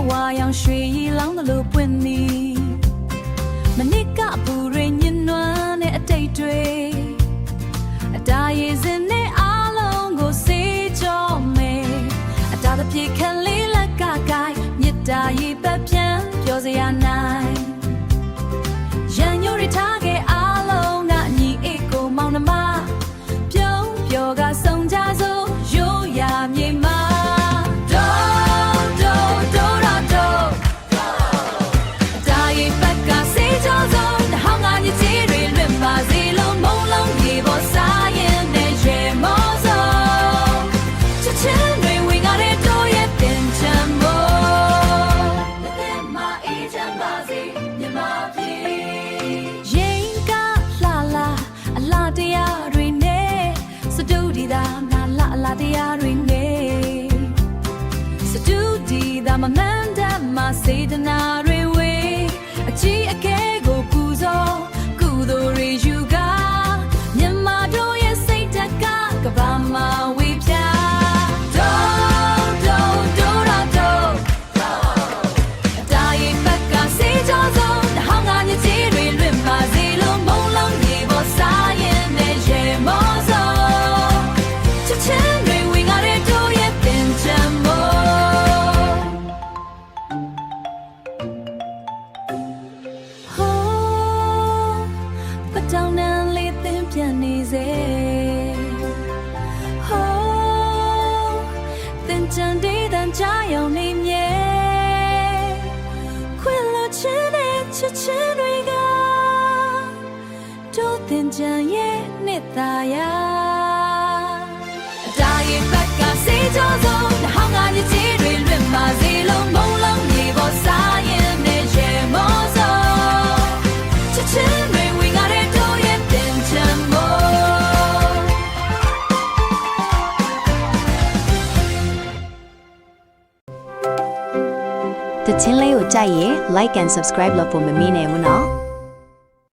ဝါရောင်ရွှေရီလောင်းသလိုပွင့်သည်မနစ်ကပူရညင်နွမ်းတဲ့အတိတ်တွေအတားရည်စင်နဲ့အားလုံးကိုစေးကြောမယ်အတားတစ်ပြေခက်လေးလက်ကကိုင်းမြစ်တာရည်ပတ်ပြန်ပြောစရာနိုင်ရန်ညိုရထားခဲ့အားလုံးကညီအိတ်ကိုမောင်နှမပြုံးပြောကဆုံးကြစို့ရိုးရာမြေမှာတရားတွေနဲ့စတူဒီဒါမမန်ဒမစေတနာတွေဝေးအကြီးအကဲကိုပူဇော်ကုသိုလ်တွေယူကမြန်မာတို့ရဲ့စိတ်ဓာတ်ကကဘာမှာဝေပြတာရီဘက်ကစေးကြောဆုံးဟောင်းငါညကြီးတွေလွင့်ပါစေလို့မုံလုံးရေပေါ်စားရင်နဲ့ရေမောစောချစ်တောင်းနှံလေးသင်ပြန်နေစေဟိုးသင်ချန်ဒေးတန်ချရောင်နေမြဲခွင်လို့ချစ်တဲ့ချစ်ချင်းတွေကတို့သင်ချန်ရဲ့နှစ်သာယာအတားရဲ့ဘက်ကစေးကြောဆုံးဟောင်းငါညကြီးတွေလွင့်ပါစေလို့မုံလုံးမြေပေါ်စားရင်နဲ့ရေမောစောချစ်ချင်းတွေဝင်ကြတဲ့တချင်းလေးကိုကြိုက်ရင် like and subscribe လုပ်ဖို့မမေ့နဲ့ဘူးနော်